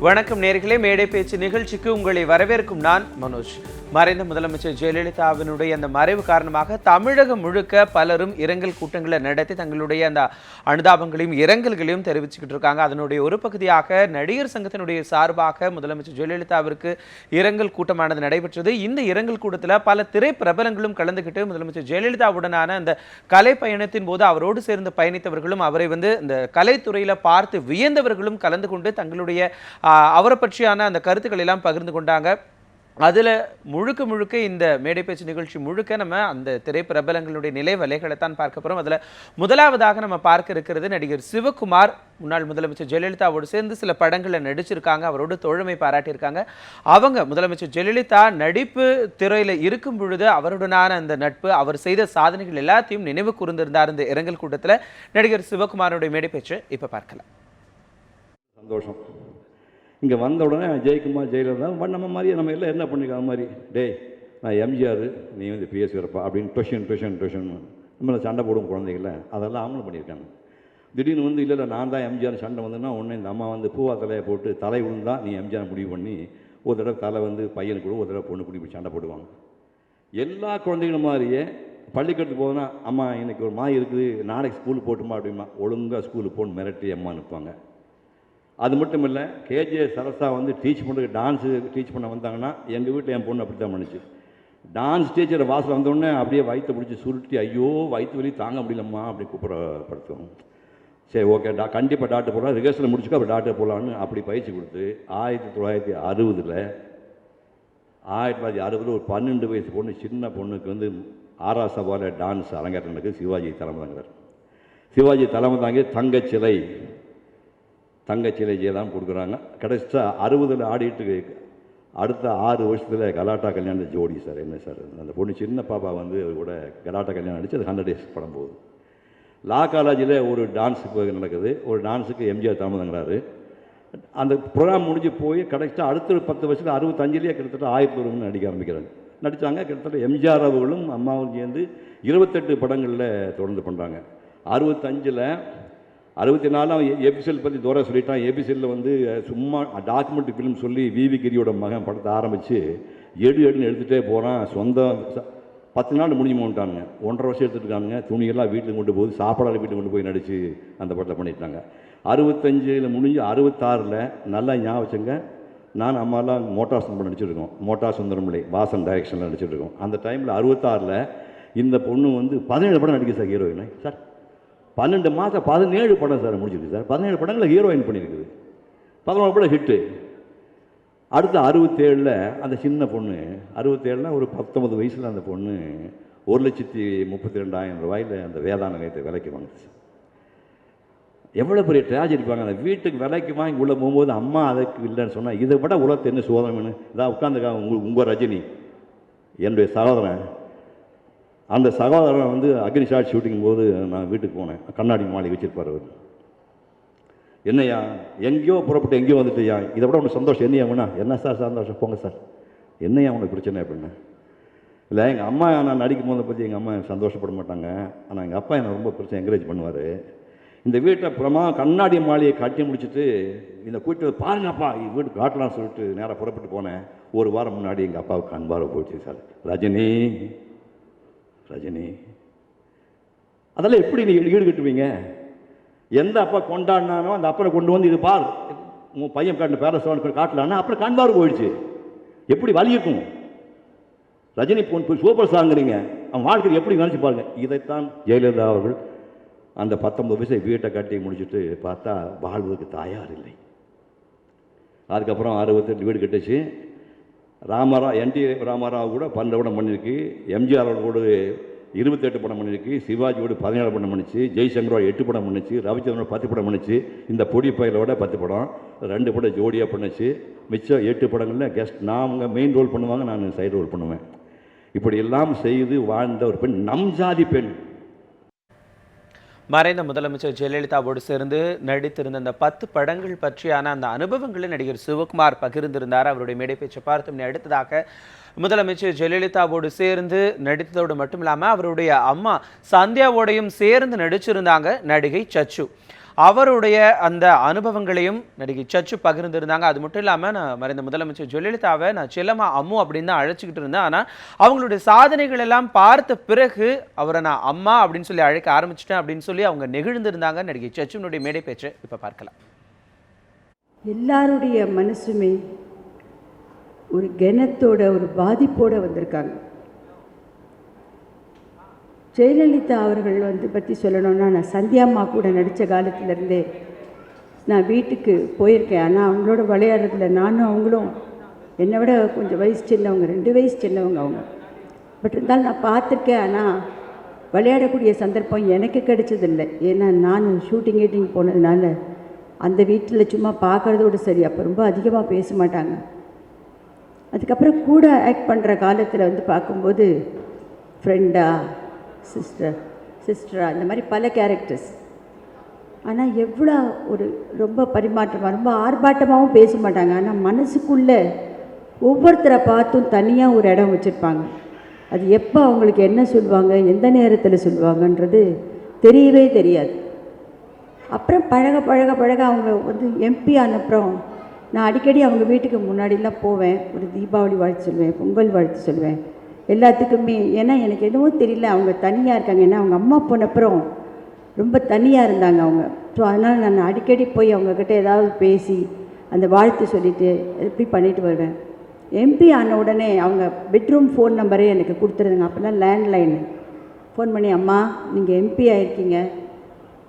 வணக்கம் நேயர்களே, மேடை பேச்சு நிகழ்ச்சிக்கு உங்களை வரவேற்கும் நான் மனோஜ். மறைந்த முதலமைச்சர் ஜெயலலிதாவினுடைய அந்த மறைவு காரணமாக தமிழகம் முழுக்க பலரும் இரங்கல் கூட்டங்களை நடத்தி தங்களுடைய அந்த அனுதாபங்களையும் இரங்கல்களையும் தெரிவிச்சுக்கிட்டு இருக்காங்க. அதனுடைய ஒரு பகுதியாக நடிகர் சங்கத்தினுடைய சார்பாக முதலமைச்சர் ஜெயலலிதாவிற்கு இரங்கல் கூட்டமானது நடைபெற்றது. இந்த இரங்கல் கூட்டத்தில் பல திரைப்பிரபலங்களும் கலந்துக்கிட்டு முதலமைச்சர் ஜெயலலிதாவுடனான அந்த கலை பயணத்தின் போது அவரோடு சேர்ந்து பயணித்தவர்களும் அவரை இந்த கலைத்துறையில பார்த்து வியந்தவர்களும் கலந்து கொண்டு தங்களுடைய அவரை பற்றியான அந்த கருத்துக்கள் எல்லாம் பகிர்ந்து கொண்டாங்க. அதில் முழுக்க இந்த மேடை பேச்சு நிகழ்ச்சி முழுக்க நம்ம அந்த திரைப்பிரபலங்களுடைய நிலைவலைகளைத்தான் பார்க்க போகிறோம். அதில் முதலாவதாக நம்ம பார்க்க இருக்கிறது நடிகர் சிவகுமார். முன்னாள் முதலமைச்சர் ஜெயலலிதாவோடு சேர்ந்து சில படங்களை நடிச்சிருக்காங்க, அவரோடு தோழமை பாராட்டியிருக்காங்க. அவங்க முதலமைச்சர் ஜெயலலிதா நடிப்பு துறையில் இருக்கும் பொழுது அவருடனான அந்த நட்பு, அவர் செய்த சாதனைகள் எல்லாத்தையும் நினைவு கூர்ந்திருந்தார். இந்த இரங்கல் கூட்டத்தில் நடிகர் சிவகுமாரோடைய மேடை பேச்சு இப்போ பார்க்கலாம். சந்தோஷம். இங்கே வந்த உடனே ஜெயக்குமார் ஜெயலலிதா நம்ம மாதிரியே நம்ம எல்லாம் என்ன பண்ணிருக்க மாதிரி, டேய் நான் எம்ஜிஆர், நீ பிஎஸ்சி வரப்பா அப்படின்னு டுஷன் நம்மளை சண்டை போடும் குழந்தைகள அதெல்லாம் அவங்களும் பண்ணியிருக்காங்க. திடீர்னு இல்லை நான் தான் எம்ஜிஆர் சண்டை வந்தேன்னா உடனே இந்த அம்மா பூவா தலையை போட்டு தலை விழுந்தா நீ எம்ஜிஆர் முடிவு பண்ணி ஒரு தடவை தலை பையனுக்கு கூட ஒரு தடவை பொண்ணு குடி சண்டை போடுவாங்க. எல்லா குழந்தைகளும் மாதிரியே பள்ளிக்கூடத்துக்கு போனால் அம்மா இன்னைக்கு ஒரு மாதிரி இருக்குது, நாளைக்கு ஸ்கூலுக்கு போட்டுமா அப்படிமா ஒழுங்காக ஸ்கூலுக்கு போன்னு மிரட்டி அம்மா அனுப்புவாங்க. அது மட்டும் இல்லை, கேஜே சரசா டான்ஸு டீச் பண்ண வந்தாங்கன்னா எங்கள் வீட்டில் என் பொண்ணு அப்படி தான் பண்ணிச்சு. டான்ஸ் டீச்சர் வாசல் வந்தோடனே அப்படியே வயிற்று பிடிச்சி சுருட்டி, ஐயோ வயிற்று வலி தாங்க முடியலம்மா அப்படி கூப்பிடப்படுத்துவோம். சரி ஓகே கண்டிப்பாக டாக்டர் போடலாம், ரிஹர்சல் முடிச்சுக்கோ அப்படி டாக்டர் போடலான்னு அப்படி பயிற்சி கொடுத்து 1960 ஒரு 12 வயசு பொண்ணு, சின்ன பொண்ணுக்கு 6ஆம் சபாவில் டான்ஸ் அரங்கேற்றம் நடக்குது. சிவாஜி தலைமை தாங்கிறார். சிவாஜி தலைமை தாங்கி தங்கச்சிலை ஜெயதான் கொடுக்குறாங்க. கடைசியாக 60 ஆடிட்டு அடுத்த 6 வருஷத்தில் கலாட்டா கல்யாணம் ஜோடி சார். என்ன சார் அந்த பொண்ணு சின்ன பாப்பா கூட கலாட்டா கல்யாணம் அடித்து அது 100 days படம் போகுது. லா காலேஜில் ஒரு டான்ஸ் நடக்குது. ஒரு டான்ஸுக்கு எம்ஜிஆர் தாமதங்கிறாரு. அந்த ப்ரோக்ராம் முடிஞ்சு போய் கடைசியாக அடுத்த 10 வருஷத்தில் 65 கிட்டத்தட்ட 1001 நடிக்க ஆரம்பிக்கிறாங்க. நடித்தாங்க. கிட்டத்தட்ட எம்ஜிஆர் அவர்களும் அம்மாவும் சேர்ந்து 28 படங்களில் தொடர்ந்து பண்ணுறாங்க. 65 64 ஏபிசிஎல் பற்றி தோரா சொல்லிட்டான். ஏபிசிஎல்லில் சும்மா டாக்குமெண்ட்ரி ஃபிலிம் சொல்லி விவி கிரியோட மகன் படத்தை ஆரம்பித்து எடுன்னு எடுத்துகிட்டே போகிறான். சொந்த 10 நாள் முடிஞ்சு போட்டானுங்க. 1.5 வருஷம் எடுத்துகிட்டு துணியெல்லாம் வீட்டுக்கு கொண்டு போய் சாப்பாடு வீட்டுக்கு கொண்டு போய் நடித்து அந்த படத்தை பண்ணிட்டாங்க. 65 முடிஞ்சு 66 நல்லா ஞாபகம் வச்சுங்க, நான் அம்மாலாம் மோட்டார் சுந்தரம் நடிச்சிருக்கோம். மோட்டார் சுந்தரமில்லை வாசன் டைரக்ஷனில் நடிச்சிருக்கோம். அந்த டைமில் 66 இந்த பொண்ணு 17 படம் நடிக்க சார் ஹீரோயினை. சார் 12 மாதம் 17 படம் சார் முடிச்சிருக்கு சார். 17 படங்களில் ஹீரோயின் பண்ணியிருக்குது. 11 படம் ஹிட்டு. அடுத்து 67 அந்த சின்ன பொண்ணு 67 ஒரு 19 வயசில் அந்த பொண்ணு 1,32,000 ரூபாயில் அந்த வேதான நிலையத்தை விலைக்கு வாங்குச்சு. எவ்வளோ பெரிய ட்ராஜடி இருப்பாங்க. அந்த வீட்டுக்கு விலைக்கு வாங்கி உள்ளே போகும்போது அம்மா அதுக்கு இல்லைன்னு சொன்னால் இதை விட உலகத்தை என்ன சோதனைன்னு இதான் உட்காந்துருக்காங்க. உங்கள் ரஜினி என்னுடைய சகோதரன். அந்த சகோதரன் அக்னி ஷாட் ஷூட்டிங் போது நான் வீட்டுக்கு போனேன். கண்ணாடி மாளிகை வச்சுருப்பார் அவர். என்னையா எங்கேயோ புறப்பட்டு எங்கேயோ வந்துட்டுயா, இதை விட உனக்கு சந்தோஷம் என்னையா வேணா? என்ன சார் சந்தோஷம், போங்க சார். என்னையா உனக்கு பிரச்சனை அப்படின்னா? இல்லை எங்கள் அம்மா நான் நடிக்கும் போதை பற்றி எங்கள் அம்மா சந்தோஷப்பட மாட்டாங்க. ஆனால் எங்கள் அப்பா என்னை ரொம்ப பிரச்சனை என்கரேஜ் பண்ணுவார். இந்த வீட்டை அப்புறமா கண்ணாடி மாளிகையை கட்டி முடிச்சுட்டு இந்த கூட்டு பாருங்கப்பா வீடு காட்டலாம்னு சொல்லிட்டு நேராக புறப்பட்டு போனேன். ஒரு வாரம் முன்னாடி எங்கள் அப்பாவுக்கு அன்பார போச்சு சார். ரஜினி அதெல்லாம் எப்படி நீங்கள் ஈடுகட்டுவீங்க? எந்த அப்பா கொண்டாடினானோ அந்த அப்பனை கொண்டு இது பார் உங்கள் பையன் காட்டின பேரஸ்வான் காட்டலான்னா அப்புறம் கண்பார் போயிடுச்சு. எப்படி வலி இருக்கும்? ரஜினி சூப்பர் சாங்குறீங்க, அவன் வாழ்க்கை எப்படி நினச்சி பாருங்க. இதைத்தான் ஜெயலலிதா அவர்கள் அந்த 19 வயசை வீட்டை கட்டி முடிச்சுட்டு பார்த்தா வாழ்வதற்கு தயார் இல்லை. அதுக்கப்புறம் 68 வீடு கட்டுச்சு. என்டி ராமாராவ் கூட 12 படம் பண்ணியிருக்கு. எம்ஜிஆர் கூட 28 படம் பண்ணியிருக்கு. சிவாஜியோட 17 படம் பண்ணிச்சு. ஜெய்சங்கரோட 8 படம் பண்ணிச்சு. ரவிச்சந்திரனோட 10 படம் பண்ணிச்சு. இந்த பொடி பயிலோட 10 படம், 2 படம் ஜோடியாக பண்ணிச்சு. மிச்சம் 8 படங்களில் கெஸ்ட் அவங்க மெயின் ரோல் பண்ணுவாங்க, நான் சைடு ரோல் பண்ணுவேன். இப்படி எல்லாம் செய்து வாழ்ந்த ஒரு பெண், நம் ஜாதி பெண். மறைந்த முதலமைச்சர் ஜெயலலிதாவோடு சேர்ந்து நடித்திருந்த அந்த 10 படங்கள் பற்றியான அந்த அனுபவங்களை நடிகர் சிவகுமார் பகிர்ந்திருந்தார். அவருடைய மேடை பேச்சை பார்த்தோம். அடுத்ததாக முதலமைச்சர் ஜெயலலிதாவோடு சேர்ந்து நடித்ததோடு மட்டும் இல்லாமல் அவருடைய அம்மா சந்தியாவோடையும் சேர்ந்து நடிச்சிருந்தாங்க நடிகை சச்சு. அவருடைய அந்த அனுபவங்களையும் நடிகை சச்சு பகிர்ந்திருந்தாங்க. அது மட்டும் இல்லாமல் நான் மறைந்த முதலமைச்சர் ஜெயலலிதாவை நான் செல்லம்மா அம்மு அப்படின்னு தான் அழைச்சிக்கிட்டு இருந்தேன். ஆனால் அவங்களுடைய சாதனைகள் எல்லாம் பார்த்த பிறகு அவரை நான் அம்மா அப்படின்னு சொல்லி அழைக்க ஆரம்பிச்சிட்டேன் அப்படின்னு சொல்லி அவங்க நெகிழ்ந்திருந்தாங்க. நடிகை சச்சுனுடைய மேடை பேச்சு இப்போ பார்க்கலாம். எல்லாருடைய மனசுமே ஒரு கனத்தோட ஒரு பாதிப்போட வந்திருக்காங்க. ஜெயலலிதா அவர்கள் பற்றி சொல்லணும்னா, நான் சந்தியாம்மா கூட நடித்த காலத்திலேருந்தே நான் வீட்டுக்கு போயிருக்கேன். ஆனால் அவங்களோட விளையாடுறதுல நானும் அவங்களும் என்னை விட கொஞ்சம் வயசு சின்னவங்க, 2 வயசு சின்னவங்க அவங்க. பட் இருந்தாலும் நான் பார்த்துருக்கேன். ஆனால் விளையாடக்கூடிய சந்தர்ப்பம் எனக்கு கிடைச்சதில்லை. ஏன்னா நான் ஷூட்டிங் போனதுனால அந்த வீட்டில் சும்மா பார்க்குறதோடு சரி, அப்போ ரொம்ப அதிகமாக பேச மாட்டாங்க. அதுக்கப்புறம் கூட ஆக்ட் பண்ணுற காலத்தில் பார்க்கும்போது ஃப்ரெண்டா, சிஸ்டரா, இந்த மாதிரி பல கேரக்டர்ஸ். ஆனால் எவ்வளோ ஒரு ரொம்ப பரிமாற்றமாக, ரொம்ப ஆர்ப்பாட்டமாகவும் பேச மாட்டாங்க. ஆனால் மனசுக்குள்ளே ஒவ்வொருத்தரை பார்த்தும் தனியாக ஒரு இடம் வச்சுருப்பாங்க. அது எப்போ அவங்களுக்கு என்ன சொல்லுவாங்க, எந்த நேரத்தில் சொல்லுவாங்கன்றது தெரியவே தெரியாது. அப்புறம் பழக அவங்க எம்பி ஆனப்புறம் நான் அடிக்கடி அவங்க வீட்டுக்கு முன்னாடிலாம் போவேன். ஒரு தீபாவளி வாழ்த்து சொல்லுவேன், பொங்கல் வாழ்த்து சொல்லுவேன், எல்லாத்துக்குமே. ஏன்னா எனக்கு என்னவோ தெரியல, அவங்க தனியாக இருக்காங்க. ஏன்னா அவங்க அம்மா போனப்புறம் ரொம்ப தனியாக இருந்தாங்க அவங்க. ஸோ அதனால் நான் அடிக்கடி போய் அவங்கக்கிட்ட ஏதாவது பேசி அந்த வாழ்த்து சொல்லிவிட்டு எப்படி பண்ணிட்டு வருவேன். எம்பி ஆன உடனே அவங்க பெட்ரூம் ஃபோன் நம்பரே எனக்கு கொடுத்துருந்தாங்க. அப்போல்லாம் லேண்ட்லைனு ஃபோன் பண்ணி, அம்மா நீங்கள் எம்பி ஆகிருக்கீங்க,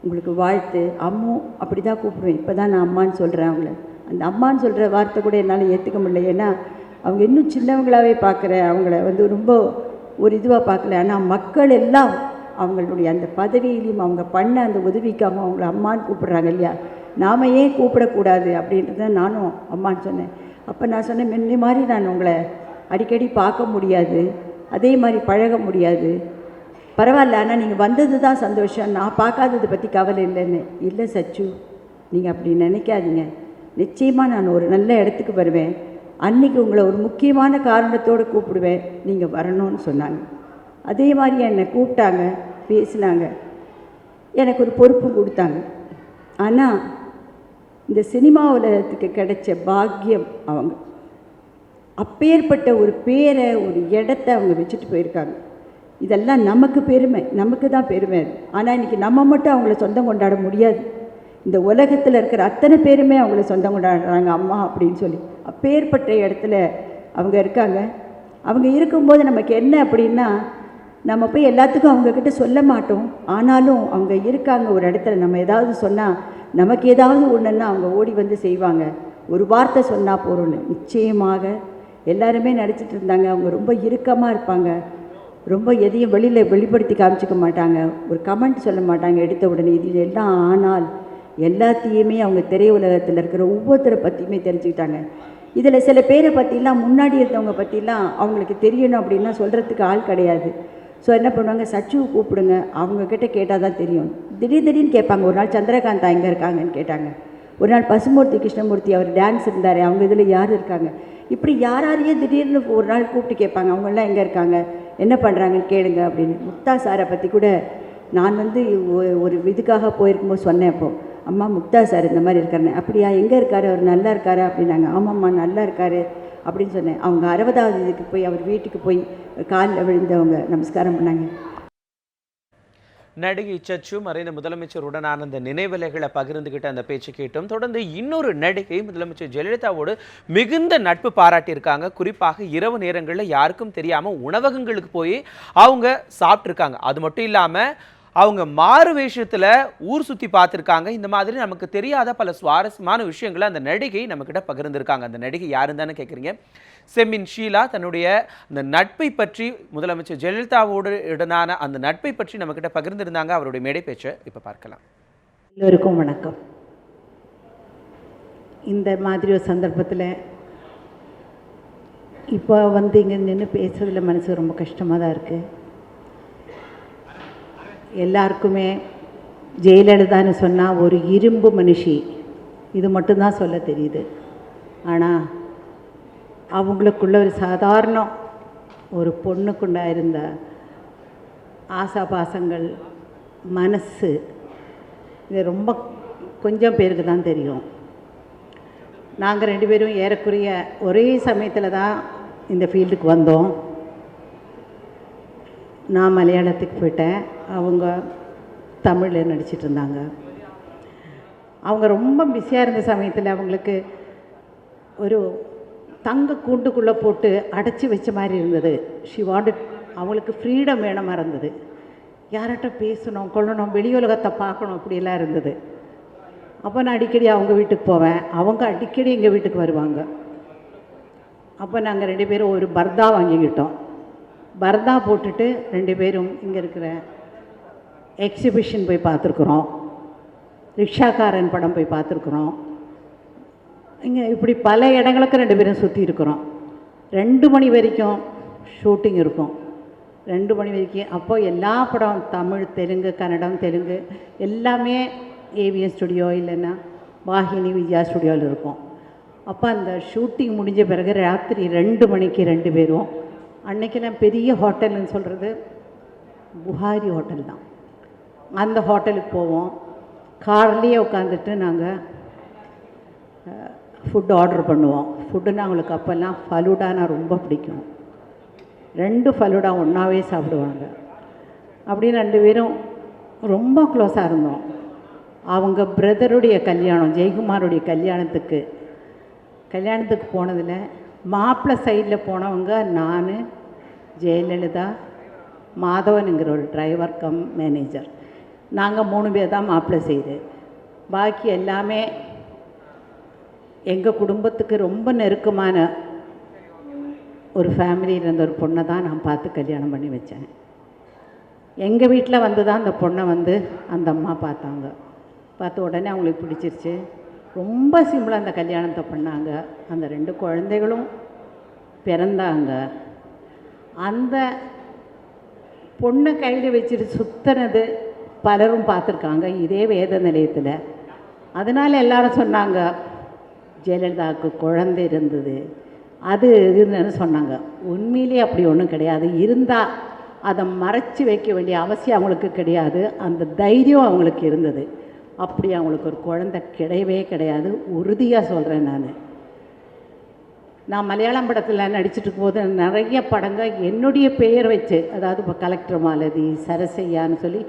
உங்களுக்கு வாழ்த்து. அம்மு அப்படி தான் கூப்பிடுவேன். இப்போ தான் நான் அம்மான்னு சொல்கிறேன் அவங்கள. அந்த அம்மான்னு சொல்கிற வார்த்தை கூட என்னால் ஏற்றுக்க முடியல. ஏன்னா அவங்க இன்னும் சின்னவங்களாகவே பார்க்குறேன். அவங்கள ரொம்ப ஒரு இதுவாக பார்க்கல. ஆனால் மக்கள் எல்லாம் அவங்களுடைய அந்த பதவியிலையும் அவங்க பண்ண அந்த உதவிக்காமல் அவங்கள அம்மான்னு கூப்பிட்றாங்க இல்லையா, நாம் ஏன் கூப்பிடக்கூடாது அப்படின்றத நானும் அம்மான்னு சொன்னேன். அப்போ நான் சொன்னேன், முன்ன மாதிரி நான் உங்களை அடிக்கடி பார்க்க முடியாது, அதே மாதிரி பழக முடியாது, பரவாயில்ல, ஆனால் நீங்கள் வந்தது தான் சந்தோஷம், நான் பார்க்காததை பற்றி கவலை இல்லைன்னு. இல்லை சச்சு, நீங்கள் அப்படி நினைக்காதீங்க, நிச்சயமாக நான் ஒரு நல்ல இடத்துக்கு வருவேன், அன்றைக்கி உங்களை ஒரு முக்கியமான காரணத்தோடு கூப்பிடுவேன், நீங்கள் வரணும்னு சொன்னாங்க. அதே மாதிரி என்னை கூப்பிட்டாங்க, பேசினாங்க, எனக்கு ஒரு பொறுப்பு கொடுத்தாங்க. ஆனால் இந்த சினிமா உலகத்துக்கு கிடைச்ச பாக்கியம் அவங்க. அப்பேற்பட்ட ஒரு பேரை, ஒரு இடத்த அவங்க வச்சுட்டு போயிருக்காங்க. இதெல்லாம் நமக்கு பெருமை, நமக்கு தான் பெருமை. ஆனால் இன்றைக்கி நம்ம மட்டும் அவங்கள சொந்தம் கொண்டாட முடியாது. இந்த உலகத்தில் இருக்கிற அத்தனை பேருமே அவங்கள சொந்தம் கொண்டாடுறாங்க அம்மா அப்படின்னு சொல்லி. அப்பேற்பட்ட இடத்துல அவங்க இருக்காங்க. அவங்க இருக்கும்போது நமக்கு என்ன அப்படின்னா, நம்ம போய் எல்லாத்துக்கும் அவங்கக்கிட்ட சொல்ல மாட்டோம். ஆனாலும் அவங்க இருக்காங்க ஒரு இடத்துல. நம்ம ஏதாவது சொன்னால், நமக்கு ஏதாவது ஒன்றுன்னா அவங்க ஓடி வந்து செய்வாங்க. ஒரு வார்த்தை சொன்னால் போகிறோன்னு. நிச்சயமாக எல்லாருமே நடிச்சிட்டு இருந்தாங்க. அவங்க ரொம்ப இறுக்கமாக இருப்பாங்க. ரொம்ப எதையும் வெளிப்படுத்தி காமிச்சிக்க மாட்டாங்க. ஒரு கமெண்ட் சொல்ல மாட்டாங்க எடுத்த உடனே. இது எல்லாம் ஆனால் எல்லாத்தையுமே அவங்க திரையுலகத்தில் இருக்கிற ஒவ்வொருத்தரை பற்றியுமே தெரிஞ்சுக்கிட்டாங்க. இதில் சில பேரை பற்றிலாம், முன்னாடி இருந்தவங்க பற்றிலாம் அவங்களுக்கு தெரியணும் அப்படின்னா சொல்கிறதுக்கு ஆள் கிடையாது. ஸோ என்ன பண்ணுவாங்க, சச்சுவை கூப்பிடுங்க, அவங்கக்கிட்ட கேட்டால் தான் தெரியும். திடீர்னு கேட்பாங்க. ஒரு நாள் சந்திரகாந்தா எங்கே இருக்காங்கன்னு கேட்டாங்க. ஒரு நாள் பசுமூர்த்தி கிருஷ்ணமூர்த்தி அவர் டான்ஸ் இருந்தார், அவங்க இதில் யார் இருக்காங்க. இப்படி யாரையும் திடீர்னு ஒரு நாள் கூப்பிட்டு கேட்பாங்க, அவங்களாம் எங்கே இருக்காங்க, என்ன பண்ணுறாங்கன்னு கேளுங்க அப்படின்னு. முக்தா சாரை பற்றி கூட நான் ஒரு இதுக்காக போயிருக்கும்போது சொன்னேன். அப்போது அம்மா முக்தா சார் இந்த மாதிரி இருக்காருன்னு. அப்படியா, எங்கே இருக்கார், அவர் நல்லா இருக்காரா அப்படின்னாங்க. ஆமாம்மா நல்லா இருக்கார் அப்படின்னு சொன்னேன். அவங்க 60வது இதுக்கு போய் அவர் வீட்டுக்கு போய் காலில் விழுந்து அவங்க நமஸ்காரம் பண்ணாங்க. நடிகை சச்சு மறைந்த முதலமைச்சருடனான அந்த நினைவலைகளை பகிர்ந்துகிட்ட அந்த பேச்சு கேட்டும். தொடர்ந்து இன்னொரு நடிகை முதலமைச்சர் ஜெயலலிதாவோடு மிகுந்த நட்பு பாராட்டியிருக்காங்க. குறிப்பாக இரவு நேரங்களில் யாருக்கும் தெரியாமல் உணவகங்களுக்கு போய் அவங்க சாப்பிட்ருக்காங்க. அது மட்டும் இல்லாமல் அவங்க மாறு வேஷத்தில் ஊர் சுற்றி பார்த்துருக்காங்க. இந்த மாதிரி நமக்கு தெரியாத பல சுவாரஸ்யமான விஷயங்களை அந்த நடிகை நம்மக்கிட்ட பகிர்ந்துருக்காங்க. அந்த நடிகை யாருன்னு தானே கேட்குறீங்க. செம்மின் ஷீலா தன்னுடைய அந்த நட்பை பற்றி, முதலமைச்சர் ஜெயலலிதாவோடு உடனான அந்த நட்பை பற்றி நம்மக்கிட்ட பகிர்ந்திருந்தாங்க. அவருடைய மேடை பேச்சை இப்போ பார்க்கலாம். எல்லோருக்கும் வணக்கம். இந்த மாதிரி ஒரு சந்தர்ப்பத்தில் இப்போ இங்கே நின்று பேசுறதுல மனசு ரொம்ப கஷ்டமாக தான் இருக்குது. எல்லாருக்குமே ஜெயலலிதான்னு சொன்னால் ஒரு இரும்பு மனுஷி, இது மட்டும்தான் சொல்ல தெரியுது. ஆனால் அவங்களுக்குள்ள ஒரு சாதாரண ஒரு பொண்ணுக்குண்டா இருந்த ஆசாபாசங்கள், மனசு, இதை ரொம்ப கொஞ்சம் பேருக்கு தான் தெரியும். நாங்கள் 2 பேரும் ஏறக்குறைய ஒரே சமயத்தில் தான் இந்த ஃபீல்டுக்கு வந்தோம். நான் மலையாளத்துக்கு போயிட்டேன், அவங்க தமிழில் நடிச்சிட்டு இருந்தாங்க. அவங்க ரொம்ப பிஸியாக இருந்த சமயத்தில் அவங்களுக்கு ஒரு தங்க கூண்டுக்குள்ளே போட்டு அடைச்சி வச்ச மாதிரி இருந்தது. ஷி வாண்டட், அவங்களுக்கு ஃப்ரீடம் வேணுமா இருந்தது. யார்கிட்ட பேசணும், கொள்ளணும், வெளி உலகத்தை பார்க்கணும், அப்படியெல்லாம் இருந்தது. அப்போ நான் அடிக்கடி அவங்க வீட்டுக்கு போவேன், அவங்க அடிக்கடி எங்கள் வீட்டுக்கு வருவாங்க. அப்போ நாங்கள் 2 பேரும் ஒரு பர்தா வாங்கிக்கிட்டோம். பர்தா போட்டுட்டு 2 பேரும் இங்கே இருக்கிற எக்ஸிபிஷன் போய் பார்த்துருக்குறோம், ரிக்ஷாக்காரன் படம் போய் பார்த்துருக்குறோம். இங்கே இப்படி பல இடங்களுக்கு 2 பேரும் சுற்றி இருக்கிறோம். 2 மணி வரைக்கும் ஷூட்டிங் இருக்கும், 2 மணி வரைக்கும். அப்போது எல்லா படம் தமிழ், தெலுங்கு, கன்னடம், தெலுங்கு எல்லாமே ஏவிஎம் ஸ்டுடியோ இல்லைன்னா வாகினி விஜயா ஸ்டுடியோவில் இருக்கும். அப்போ அந்த ஷூட்டிங் முடிஞ்ச பிறகு ராத்திரி 2 மணிக்கு 2 பேரும், அன்றைக்கெல்லாம் பெரிய ஹோட்டல்னு சொல்கிறது புகாரி ஹோட்டல் தான், அந்த ஹோட்டலுக்கு போவோம். கார்லேயே உட்காந்துட்டு நாங்கள் ஃபுட் ஆர்டர் பண்ணுவோம். ஃபுட்டுன்னா அவங்களுக்கு அப்போல்லாம் ஃபலூடானா ரொம்ப பிடிக்கும். 2 ஃபலூடா ஒன்றாவே சாப்பிடுவாங்க. அப்படின்னு 2 பேரும் ரொம்ப க்ளோஸாக இருந்தோம். அவங்க பிரதருடைய கல்யாணம், ஜெயக்குமாருடைய கல்யாணத்துக்கு போனதில் மாப்பிள்ளை சைடில் போனவங்க நான், ஜெயலலிதா, மாதவனுங்கிற ஒரு டிரைவர் கம் மேனேஜர். நாங்கள் 3 பேர் தான் மாப்பிள்ளை சைடு. பாக்கி எல்லாமே எங்கள் குடும்பத்துக்கு ரொம்ப நெருக்கமான ஒரு ஃபேமிலியில் இருந்த ஒரு பொண்ணை தான் நான் பார்த்து கல்யாணம் பண்ணி வச்சேன். எங்கள் வீட்டில் வந்து தான் அந்த பொண்ணை வந்து அந்த அம்மா பார்த்தாங்க. பார்த்த உடனே அவங்களுக்கு பிடிச்சிருச்சு. ரொம்ப சிம்பிளாக அந்த கல்யாணத்தை பண்ணாங்க. அந்த 2 குழந்தைகளும் பிறந்தாங்க. அந்த பொண்ணை கையில் வச்சுட்டு சுற்றினது பலரும் பார்த்துருக்காங்க இதே வேத நிலையத்தில். அதனால் எல்லாரும் சொன்னாங்க ஜெயலலிதாவுக்கு குழந்தை இருந்தது, அது இருந்ததுன்னு சொன்னாங்க. உண்மையிலே அப்படி ஒன்றும் கிடையாது. இருந்தால் அதை மறைச்சி வைக்க வேண்டிய அவசியம் அவங்களுக்கு கிடையாது. அந்த தைரியம் அவங்களுக்கு இருந்தது. அப்படி அவங்களுக்கு ஒரு குழந்தை கிடையவே கிடையாது, உறுதியாக சொல்கிறேன். நான் மலையாளம் படத்தில் நடிச்சிட்டு இருக்கும்போது நிறைய படங்கள் என்னுடைய பெயர் வச்சு, அதாவது இப்போ கலெக்டர் மாலதி, சரசையான்னு சொல்லி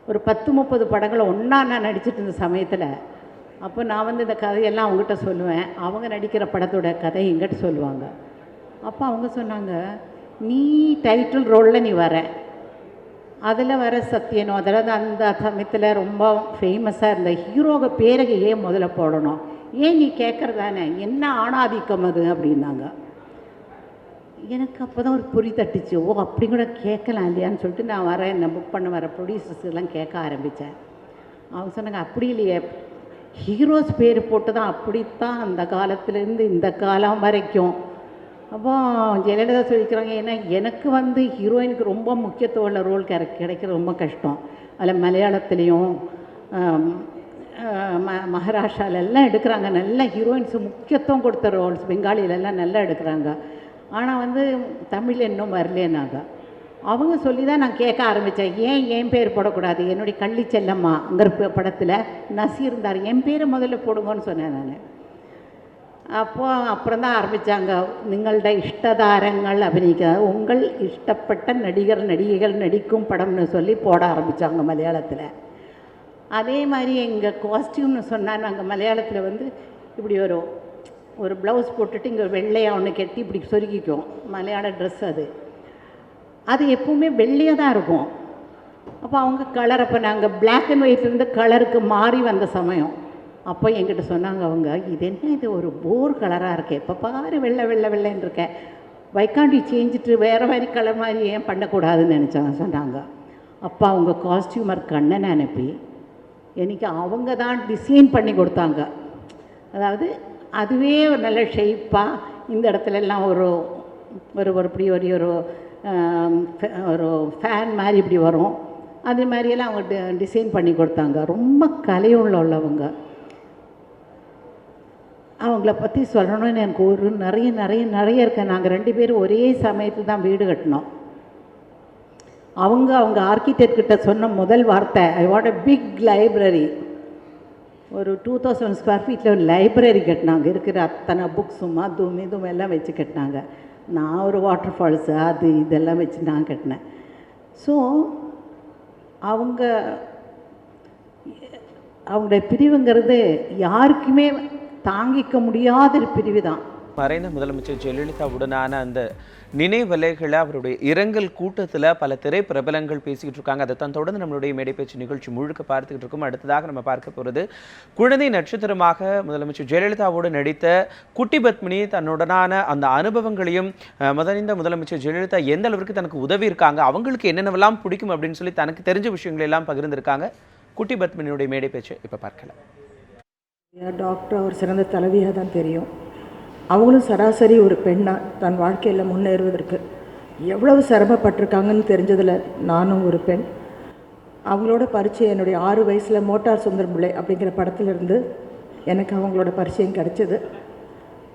ஒரு 10-30 படங்களை ஒன்றா நான் நடிச்சிட்டு இருந்த சமயத்தில், அப்போ நான் வந்து இந்த கதையெல்லாம் அவங்ககிட்ட சொல்லுவேன். அவங்க நடிக்கிற படத்தோட கதை எங்கிட்ட சொல்லுவாங்க. அப்போ அவங்க சொன்னாங்க, நீ டைட்டில் ரோலில் நீ வர, அதில் வர சத்யனோ, அதாவது அந்த சமயத்தில் ரொம்ப ஃபேமஸாக இருந்த ஹீரோக பேருக்கு ஏன் முதல்ல போடணும், ஏன் நீ கேட்குறதானே, என்ன ஆணாதிக்கம் அது அப்படின்னாங்க. எனக்கு அப்போ தான் ஒரு புரி தட்டுச்சு. ஓ அப்படி கூட கேட்கலாம் இல்லையான்னு சொல்லிட்டு நான் வரேன், என்ன புக் பண்ண வர ப்ரொடியூசர்ஸ்லாம் கேட்க ஆரம்பித்தேன். அவங்க சொன்னாங்க, அப்படி இல்லையே, ஹீரோஸ் பேர் போட்டு தான் அப்படித்தான் அந்த காலத்துலேருந்து இந்த காலம் வரைக்கும். அப்போ ஜெயலலிதா சொல்லிக்கிறாங்க, ஏன்னா எனக்கு வந்து ஹீரோயினுக்கு ரொம்ப முக்கியத்துவம் உள்ள ரோல் கிடைக்கிறது ரொம்ப கஷ்டம். அதில் மலையாளத்துலேயும் மகாராஷ்டிராலெல்லாம் எடுக்கிறாங்க, நல்ல ஹீரோயின்ஸு முக்கியத்துவம் கொடுத்த ரோல்ஸ், பெங்காலிலெல்லாம் நல்லா எடுக்கிறாங்க. ஆனால் வந்து தமிழில் இன்னும் வரலேனாங்க. அவங்க சொல்லி தான் நான் கேட்க ஆரம்பித்தேன், ஏன் என் பேர் போடக்கூடாது, என்னுடைய கள்ளி செல்லம்மாங்கிற படத்தில் நசீர் இருந்தார், என் பேரை முதல்ல போடுங்கன்னு சொன்னேன் நான். அப்புறம் தான் ஆரம்பித்தாங்க, நிங்களோட இஷ்டதாரங்கள் அபிநயிக்க, உங்கள் இஷ்டப்பட்ட நடிகர் நடிகைகள் நடிக்கும் படம்னு சொல்லி போட ஆரம்பித்தாங்க மலையாளத்தில். அதே மாதிரி எங்கள் காஸ்டியூம்னு சொன்னால் நாங்கள் மலையாளத்தில் வந்து இப்படி ஒரு ப்ளவுஸ் போட்டுட்டு இங்கே வெள்ளையாக ஒன்று கட்டி இப்படி சொருக்கிக்கும், மலையாள ட்ரெஸ் அது எப்பவுமே வெள்ளையாக தான் இருக்கும். அப்போ அவங்க கலர், அப்போ நாங்கள் பிளாக் அண்ட் ஒயிட்லேருந்து கலருக்கு மாறி வந்த சமயம், அப்போ என்கிட்ட சொன்னாங்க அவங்க, இது என்ன இது ஒரு போர் கலராக இருக்கே, இப்போ பாரு வெள்ளை வெள்ளை வெள்ளைன்னு இருக்கேன், வைக்காண்டி சேஞ்சிட்டு வேறு மாதிரி கலர் மாதிரி ஏன் பண்ணக்கூடாதுன்னு நினச்சாங்க சொன்னாங்க. அப்போ அவங்க காஸ்டியூமர் கண்ணனை அனுப்பி எனக்கு அவங்க தான் டிசைன் பண்ணி கொடுத்தாங்க. அதாவது அதுவே ஒரு நல்ல ஷேப்பாக இந்த இடத்துலலாம் ஒரு இப்படி ஒரு ஃபேன் மாதிரி இப்படி வரும், அது மாதிரியெல்லாம் அவங்க டிசைன் பண்ணி கொடுத்தாங்க. ரொம்ப கலையுள்ள உள்ளவங்க. அவங்கள பற்றி சொல்லணும்னு எனக்கு ஒரு நிறைய இருக்கேன். நாங்கள் 2 பேரும் ஒரே சமயத்தில் தான் வீடு கட்டினோம். அவங்க ஆர்கிடெக்ட் கிட்ட சொன்ன முதல் வார்த்தை, I want a big library ஒரு 2000 ஸ்கொயர் ஃபீட்டில் ஒரு லைப்ரரி கட்டினாங்க. இருக்கிற அத்தனை புக்ஸும் அதுவும் இதுவும் எல்லாம் வச்சு கட்டினாங்க. நான் ஒரு வாட்டர் ஃபால்ஸு அது இதெல்லாம் வச்சு நான் கட்டினேன். ஸோ அவங்களுடைய பிரிவுங்கிறது யாருக்குமே தாங்கிக்க முடியாத ஒரு பிரிவு தான். மறைந்த முதலமைச்சர் ஜெயலலிதாவுடனான அந்த நினைவலைகளை அவருடைய இரங்கல் கூட்டத்தில் பல திரைப்பிரபலங்கள் பேசிக்கிட்டு இருக்காங்க. அதை தான் தொடர்ந்து நம்மளுடைய மேடை பேச்சு நிகழ்ச்சி முழுக்க பார்த்துக்கிட்டு இருக்கோம். அடுத்ததாக நம்ம பார்க்க போகிறது குழந்தை நட்சத்திரமாக முதலமைச்சர் ஜெயலலிதாவோடு நடித்த குட்டி பத்மினி தன்னுடனான அந்த அனுபவங்களையும் மறைந்த முதலமைச்சர் ஜெயலலிதா எந்த அளவிற்கு தனக்கு உதவி இருக்காங்க, அவங்களுக்கு என்னென்னவெல்லாம் பிடிக்கும் அப்படின்னு சொல்லி தனக்கு தெரிஞ்ச விஷயங்கள் எல்லாம் பகிர்ந்திருக்காங்க. குட்டி பத்மினியுடைய மேடை பேச்சு இப்போ பார்க்கலாம். டாக்டர் ஒரு சிறந்த தலைவியாக தான் தெரியும். அவங்களும் சராசரி ஒரு பெண்ணாக தன் வாழ்க்கையில் முன்னேறுவதற்கு எவ்வளவு சிரமப்பட்டிருக்காங்கன்னு தெரிஞ்சதில் நானும் ஒரு பெண். அவங்களோட பரிச்சயம் என்னுடைய 6 வயசில் மோட்டார் சுந்தரம் பிள்ளை அப்படிங்கிற படத்துலேருந்து எனக்கு அவங்களோட பரிச்சயம் கிடச்சிது.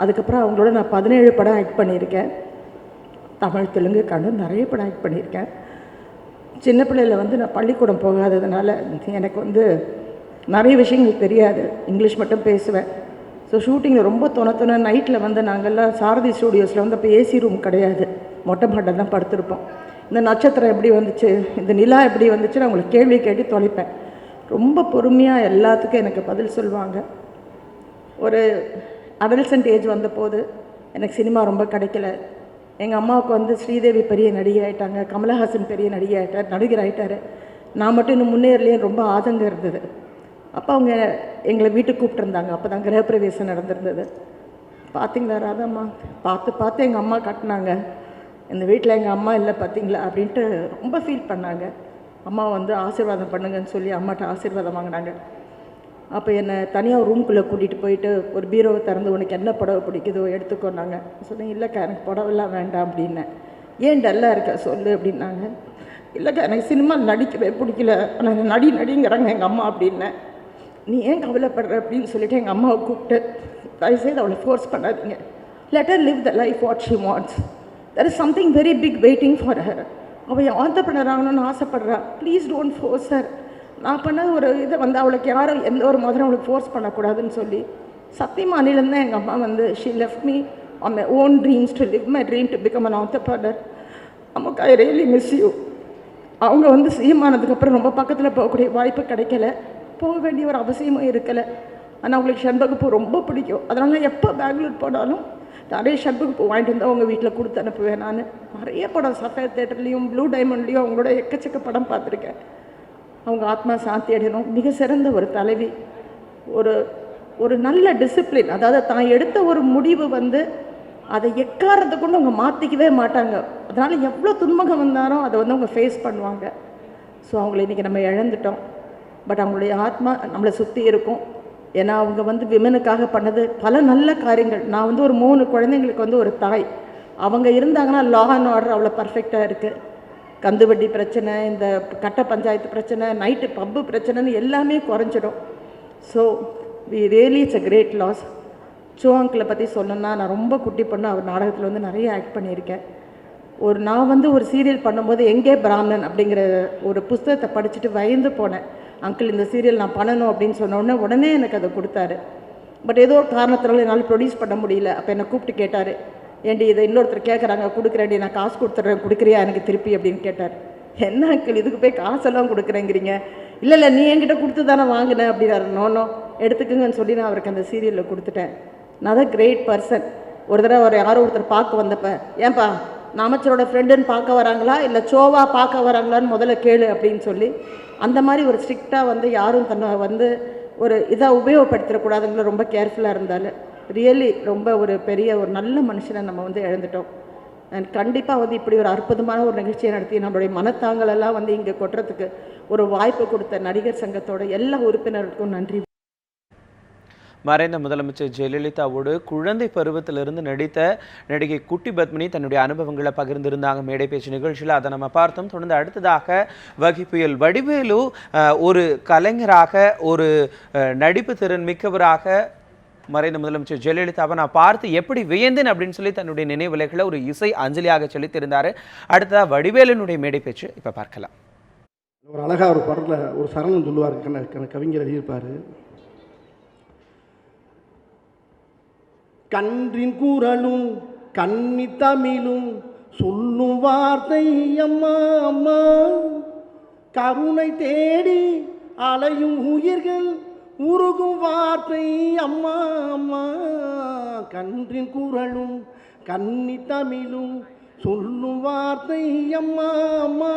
அதுக்கப்புறம் அவங்களோட நான் 17 படம் ஆக்ட் பண்ணியிருக்கேன். தமிழ், தெலுங்கு, கன்னடம் நிறைய படம் ஆக்ட் பண்ணியிருக்கேன். சின்ன பிள்ளையில் நான் பள்ளிக்கூடம் போகாததுனால எனக்கு நிறைய விஷயங்கள் தெரியாது. இங்கிலீஷ் மட்டும் பேசுவேன். ஸோ ஷூட்டிங்கில் ரொம்ப தொண நைட்டில் நாங்கள்லாம் சாரதி ஸ்டூடியோஸில் அப்போ ஏசி ரூம் கிடையாது, மொட்டை மாட்டை தான் படுத்திருப்போம். இந்த நட்சத்திரம் எப்படி வந்துச்சு, இந்த நிலா எப்படி வந்துச்சுன்னு அவங்களுக்கு கேள்வி கேட்டு தொலைப்பேன். ரொம்ப பொறுமையாக எல்லாத்துக்கும் எனக்கு பதில் சொல்லுவாங்க. ஒரு அடல்சன்ட் ஏஜ் வந்தபோது எனக்கு சினிமா ரொம்ப கிடைக்கல. எங்கள் அம்மாவுக்கு ஸ்ரீதேவி பெரிய நடிகை ஆகிட்டாங்க, கமலஹாசன் பெரிய நடிகர் ஆகிட்டார். நான் மட்டும் இன்னும் முன்னேறலையே ரொம்ப ஆதங்கம் இருந்தது. அப்போ அவங்க எங்களை வீட்டுக்கு கூப்பிட்டுருந்தாங்க. அப்போ தான் கிரகப்பிரவேசம் நடந்திருந்தது. பார்த்தீங்களா ராதாம்மா, பார்த்து எங்கள் அம்மா கட்டினாங்க. இந்த வீட்டில் எங்கள் அம்மா இல்லை பார்த்தீங்களா அப்படின்ட்டு ரொம்ப ஃபீல் பண்ணாங்க. அம்மா ஆசீர்வாதம் பண்ணுங்கன்னு சொல்லி அம்மாட்ட ஆசீர்வாதம் வாங்கினாங்க. அப்போ என்னை தனியாக ரூம்குள்ளே கூட்டிகிட்டு போயிட்டு ஒரு பீரோவை திறந்து உனக்கு என்ன புடவை பிடிக்குதோ எடுத்துக்கோனாங்க. சொன்னேன், இல்லைக்கா எனக்கு புடவெல்லாம் வேண்டாம் அப்படின்னேன். ஏன் டல்லாக இருக்க சொல்லு அப்படின்னாங்க. இல்லைக்கா எனக்கு சினிமா நடிக்கவே பிடிக்கல, ஆனால் நடிங்கிறாங்க எங்கள் அம்மா அப்படின்னேன். நீ ஏன் கவலைப்படுற அப்படின்னு சொல்லிட்டு எங்கள் அம்மாவை கூப்பிட்டு, தயவுசெய்து அவளை ஃபோர்ஸ் பண்ணாதீங்க, let her live the life what she wants, there is something very big waiting for her. அவள் ஆண்டர்ப்ரனர் ஆகணும்னு ஆசைப்படுறா, ப்ளீஸ் டோன்ட் ஃபோர்ஸ் ஹர். நான் பண்ண ஒரு இதை அவளுக்கு யாரும் எந்த ஒரு மாதிரி அவளுக்கு ஃபோர்ஸ் பண்ணக்கூடாதுன்னு சொல்லி சத்தியமானிலேருந்து எங்கள் அம்மா she left me on my own dreams to live my dream to become an entrepreneur. அம்மாக்கு ஐ ரியலி மிஸ் யூ. அவங்க சீமானதுக்கப்புறம் ரொம்ப பக்கத்தில் போகக்கூடிய வாய்ப்பு கிடைக்கல, போக வேண்டிய ஒரு அவசியமும் இருக்கலை. ஆனால் அவங்களுக்கு செண்பகப்பூ ரொம்ப பிடிக்கும். அதனால் எப்போ பெங்களூர் போனாலும் நிறைய செண்பகப்பூ வாங்கிட்டு வந்து அவங்க வீட்டில் கொடுத்து அனுப்புவேன். நான் நிறைய படம் சஃபேர் தேட்டர்லேயும் ப்ளூ டைமண்ட்லேயும் அவங்களோட எக்கச்சக்க படம் பார்த்துருக்கேன். அவங்க ஆத்மா சாந்தி அடையணும். மிக சிறந்த ஒரு தலைவி, ஒரு நல்ல டிசிப்ளின். அதாவது தான் எடுத்த ஒரு முடிவு அதை எக்காரத்தை கொண்டு அவங்க மாற்றிக்கவே மாட்டாங்க. அதனால் எவ்வளோ துன்பகம் வந்தாலும் அதை அவங்க ஃபேஸ் பண்ணுவாங்க. ஸோ அவங்கள இன்றைக்கி நம்ம இழந்துட்டோம். பட் அவங்களுடைய ஆத்மா நம்மளை சுற்றி இருக்கும். ஏன்னா அவங்க விமனுக்காக பண்ணது பல நல்ல காரியங்கள். நான் ஒரு 3 குழந்தைங்களுக்கு ஒரு தாய். அவங்க இருந்தாங்கன்னா லா அண்ட் ஆர்டர் அவ்வளோ பர்ஃபெக்டாக இருக்குது. கந்துவட்டி பிரச்சனை, இந்த கட்ட பஞ்சாயத்து பிரச்சனை, நைட்டு பப்பு பிரச்சனைன்னு எல்லாமே குறைஞ்சிடும். So we really it's a great loss. So அங்கிளை பற்றி சொல்லணுன்னா, நான் ரொம்ப குட்டி பொண்ணு. அவர் நாடகத்தில் நிறைய ஆக்ட் பண்ணியிருக்கேன். நான் ஒரு சீரியல் பண்ணும்போது எங்கே பிராமணன் அப்படிங்கிற ஒரு புஸ்தகத்தை படிச்சுட்டு பயந்து போனேன். அங்கிள் இந்த சீரியல் நான் பண்ணணும் அப்படின்னு சொன்னோடனே உடனே எனக்கு அதை கொடுத்தாரு. பட் ஏதோ ஒரு காரணத்தினால என்னால் ப்ரொடியூஸ் பண்ண முடியல. அப்போ என்னை கூப்பிட்டு கேட்டார், ஏண்டி இதை இன்னொருத்தர் கேட்குறாங்க, கொடுக்குறேன்டி, நான் காசு கொடுத்துட்றேன், கொடுக்குறியா எனக்கு திருப்பி அப்படின்னு கேட்டார். என்ன அங்கிள் இதுக்கு போய் காசெல்லாம் கொடுக்குறேங்கிறீங்க? இல்லை நீ என்கிட்ட கொடுத்து தானே வாங்கினேன் அப்படின்னாரு. நோ எடுத்துக்குங்கன்னு சொல்லி நான் அவருக்கு அந்த சீரியலில் கொடுத்துட்டேன். நான் தான் கிரேட் பர்சன். ஒரு தடவை யாரோ ஒருத்தர் பார்க்க வந்தப்போ, ஏன்பா நான் அமைச்சரோட ஃப்ரெண்டுன்னு பார்க்க வராங்களா இல்லை சோவா பார்க்க வராங்களான்னு முதல்ல கேளு அப்படின்னு சொல்லி, அந்த மாதிரி ஒரு ஸ்ட்ரிக்டாக யாரும் தன்னை ஒரு இதாக உபயோகப்படுத்திடக்கூடாதுங்கள ரொம்ப கேர்ஃபுல்லாக இருந்தாலும் ரியலி ரொம்ப ஒரு பெரிய ஒரு நல்ல மனுஷனை நம்ம இழந்துட்டோம். கண்டிப்பாக இப்படி ஒரு அற்புதமான ஒரு நிகழ்ச்சியை நடத்தி நம்மளுடைய மனத்தாங்களெல்லாம் இங்கே கொட்டுறதுக்கு ஒரு வாய்ப்பு கொடுத்த நடிகர் சங்கத்தோட எல்லா உறுப்பினருக்கும் நன்றி. மறைந்த முதலமைச்சர் ஜெயலலிதாவோடு குழந்தை பருவத்திலிருந்து நடித்த நடிகை குட்டி பத்மினி தன்னுடைய அனுபவங்களை பகிர்ந்திருந்தாங்க மேடை பேச்சு நிகழ்ச்சியில். அதை நம்ம பார்த்தோம். தொடர்ந்து அடுத்ததாக வகிப்புயல் வடிவேலு ஒரு கலைஞராக, ஒரு நடிப்பு திறன் மிக்கவராக மறைந்த முதலமைச்சர் ஜெயலலிதாவை நான் பார்த்து எப்படி வியந்தேன் அப்படின்னு சொல்லி தன்னுடைய நினைவுலைகளை ஒரு இசை அஞ்சலியாக செலுத்தியிருந்தார். அடுத்ததாக வடிவேலனுடைய மேடை பேச்சு இப்போ பார்க்கலாம். ஒரு அழகாக ஒரு படத்தில் ஒரு சரணம் சொல்லுவார், கவிஞர் எழுதியிருப்பார். கன்றின் குரலும் கன்னி தமிழும் சொல்லும் வார்த்தை அம்மா அம்மா. கருணை தேடி அலையும் உயிர்கள் உருகும் வார்த்தை அம்மா அம்மா. கன்றின் குரலும் கன்னி தமிழும் சொல்லும் வார்த்தை அம்மா அம்மா.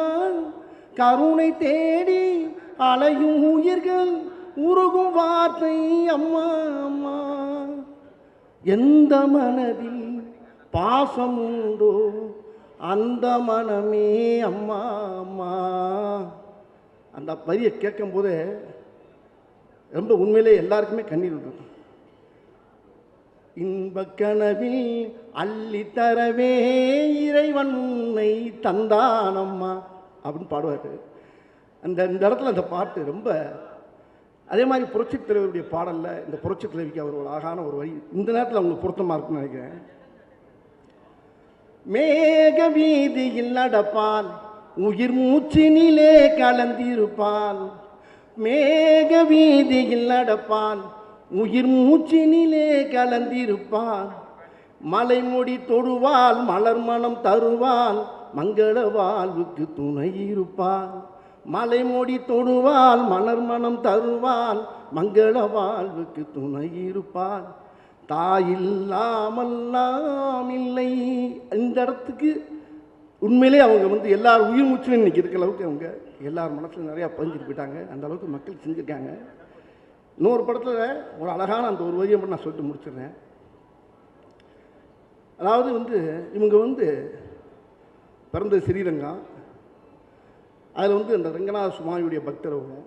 கருணை தேடி அலையும் உயிர்கள் உருகும் வார்த்தை அம்மா அம்மா. எந்த மனதில் பாசம் உண்டோ அந்த மனமே அம்மா அம்மா. அந்த வரியை கேட்கும் போது ரொம்ப உண்மையிலே எல்லாருக்குமே கண்ணீர் விட்டுரும். இன்பக் கனவில் அள்ளி தரவே இறைவன் உன்னை தந்தானம்மா அப்படின்னு பாடுவார். இந்த இடத்துல அந்த பாட்டு ரொம்ப அதே மாதிரி புரட்சித் தலைவருடைய பாடலில் இந்த புரட்சித் தலைவிக்கு அவர் ஒரு அழகான ஒரு வரி இந்த நேரத்தில் அவங்களுக்கு பொருத்தமாக இருக்குன்னு நினைக்கிறேன். மேக வீதியில் நடப்பான் உயிர் மூச்சினிலே கலந்திருப்பான். மேக வீதியில் நடப்பான் உயிர் மூச்சினிலே கலந்திருப்பான். மலைமுடி தொடுவாள் மலர் மனம் தருவான் மங்கள வாழ்வுக்கு துணை இருப்பான். மலைமுடி தொடுவாள் மலர் மனம் தருவான் மங்கள வாழ்வுக்கு துணை இருப்பான். தாயில்லாமல் நாம் இல்லை. இந்த இடத்துக்கு உண்மையிலே அவங்க வந்து எல்லார் உயிர் மூச்சிலும் இன்றைக்கி இருக்கிற அளவுக்கு அவங்க எல்லார் மனசில் நிறையா பதிஞ்சிட்டு போயிட்டாங்க. அந்த அளவுக்கு மக்கள் செஞ்சுருக்காங்க. இன்னொரு படத்தில் ஒரு அழகான அந்த ஒரு வரியை மட்டும் நான் சொல்லிட்டு முடிச்சிடுறேன். அதாவது வந்து இவங்க வந்து பிறந்தது ஸ்ரீரங்கம். அதில் வந்து அந்த ரங்கநாத சுவாமியுடைய பக்தர் அவங்க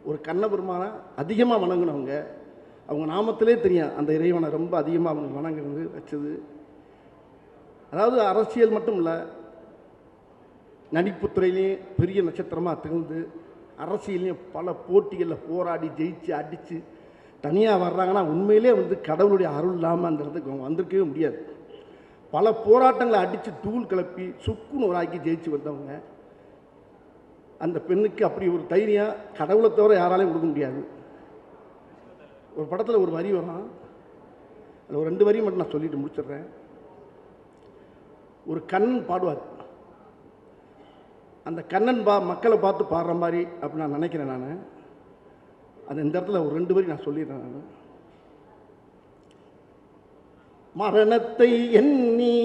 ஒரு கண்ணபெருமானை அதிகமாக வணங்கினவங்க. அவங்க நாமத்திலே தெரியும் அந்த இறைவனை ரொம்ப அதிகமாக அவங்க வணங்குறது வச்சது. அதாவது அரசியல் மட்டும் இல்லை, நடிப்புத்துறையிலையும் பெரிய நட்சத்திரமாக திகழ்ந்து அரசியலையும் பல போட்டிகளில் போராடி ஜெயிச்சு அடித்து தனியாக வர்றாங்கன்னா உண்மையிலே வந்து கடவுளுடைய அருள் இல்லாமல் அந்த இடத்துக்கு அவங்க வந்திருக்கவே முடியாது. பல போராட்டங்களை அடித்து தூள் கிளப்பி சுக்குன்னு ஒரு ஆக்கி ஜெயிச்சு வந்தவங்க. அந்த பெண்ணுக்கு அப்படி ஒரு தைரியம் கடவுளை தவிர யாராலையும் கொடுக்க முடியாது. ஒரு படத்தில் ஒரு வரி வரும், அதில் ஒரு 2 வரி மட்டும் நான் சொல்லிட்டு முடிச்சிடுறேன். ஒரு கண்ணன் பாடுவார். அந்த கண்ணன் மக்களை பார்த்து பாடுற மாதிரி அப்படி நான் நினைக்கிறேன். நான் அது இந்த இடத்துல ஒரு 2 வரி நான் சொல்லிடுறேன். நான் மரணத்தை எண்ணி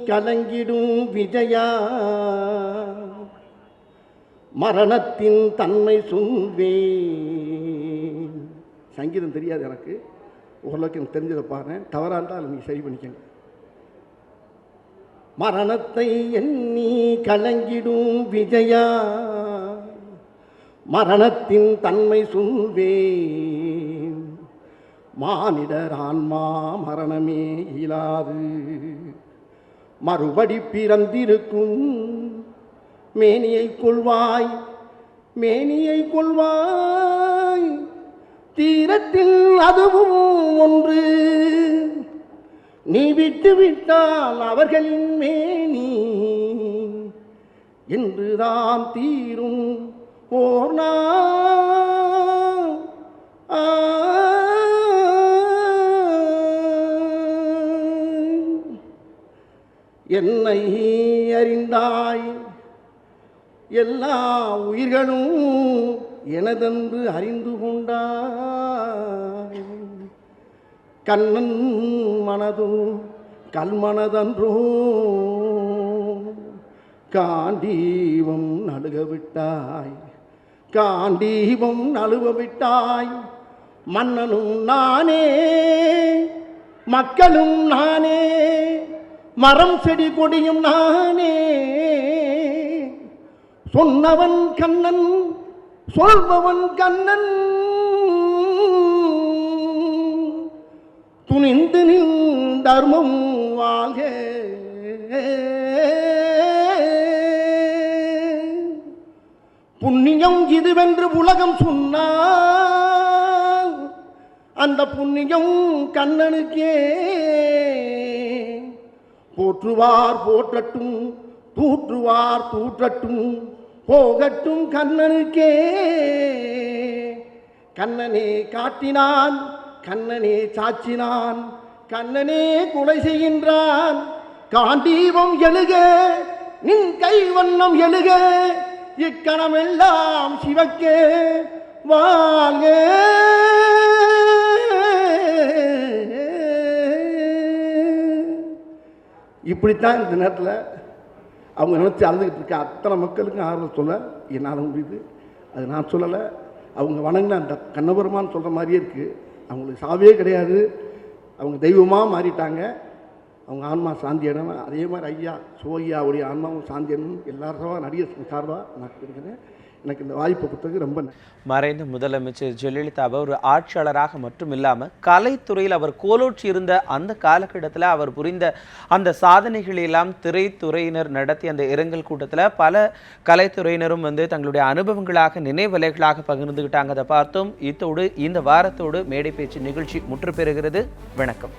கலங்கிடும் விஜயா மரணத்தின் தன்மை சொல்வேன். சங்கீதம் தெரியாது எனக்கு, ஓரளவுக்கு எனக்கு தெரிஞ்சதை பாருங்கள். தவறாக இருந்தால் நீங்கள் சரி பண்ணிக்கங்க. மரணத்தை எண்ணி கலங்கிடும் விஜயா மரணத்தின் தன்மை சொல்வேன். மானிடர் ஆன்மா மரணமே இயலாது மறுபடி பிறந்திருக்கும். மேனியை கொள்வாய் மேனியை கொள்வாய் தீரத்தில் அதுவும் ஒன்று. நீ விட்டு விட்டால் அவர்களின் மேனி என்றுதான் தீரும் ஓர் நாள். என்னை அறிந்தாய் எல்லா உயிர்களும் எனதென்று அறிந்து கொண்டாய். கண்ணன் மனதும் கல்மனதன்றோ காண்டீவம் நழுக விட்டாய் காண்டீவம் நழுவ விட்டாய். மன்னனும் நானே மக்களும் நானே மரம் செடி கொடியும் நானே. சொன்னவன் கண்ணன் சொல்பவன் கண்ணன் துணிந்து நின் தர்மம் வாழ்க. புண்ணியம் இதுவென்று உலகம் சொன்னால் அந்த புண்ணியம் கண்ணனுக்கே. போற்றுவார் போற்றட்டும் தூற்றுவார் தூற்றட்டும் போகட்டும் கண்ணனுக்கே. கண்ணனே காட்டினான் கண்ணனே சாச்சினான் கண்ணனே கொலை செய்கின்றான், காண்டீபம் எழுக, நின் கை வண்ணம் எழுக, இக்கணமெல்லாம் சிவக்கே வாழ்க. இப்படித்தான் இந்த நேரத்தில் அவங்க நினச்சி அழுதுகிட்டு இருக்க அத்தனை மக்களுக்கும் ஆறுதல் சொல்ல என்னால் முடியுது. அது நான் சொல்லலை, அவங்க வணங்கின அந்த கண்ணபெருமான்னு சொல்கிற மாதிரியே இருக்குது. அவங்களுக்கு சாவே கிடையாது, அவங்க தெய்வமாக மாறிட்டாங்க. அவங்க ஆன்மா சாந்தி அடையணும். அதே மாதிரி ஐயா சோய்யாவுடைய ஆன்மாவும் சாந்தி அடையணும். எல்லாரும் நடிகர் சார்பாக நான் இருக்கிறேன். எனக்கு இந்த வாய்ப்பை கொடுத்தது ரொம்ப மறைந்த முதலமைச்சர் ஜெயலலிதாவை ஒரு ஆட்சியாளராக மட்டும் இல்லாமல் கலைத்துறையில் அவர் கோலோற்றி இருந்த அந்த காலகட்டத்தில் அவர் புரிந்த அந்த சாதனைகளெல்லாம் திரைத்துறையினர் நடத்திய அந்த இரங்கல் கூட்டத்தில் பல கலைத்துறையினரும் தங்களுடைய அனுபவங்களாக நினைவலைகளாக பகிர்ந்துக்கிட்டாங்க. அதை பார்த்தோம். இத்தோடு இந்த வாரத்தோடு மேடை பேச்சு நிகழ்ச்சி முற்று பெறுகிறது. வணக்கம்.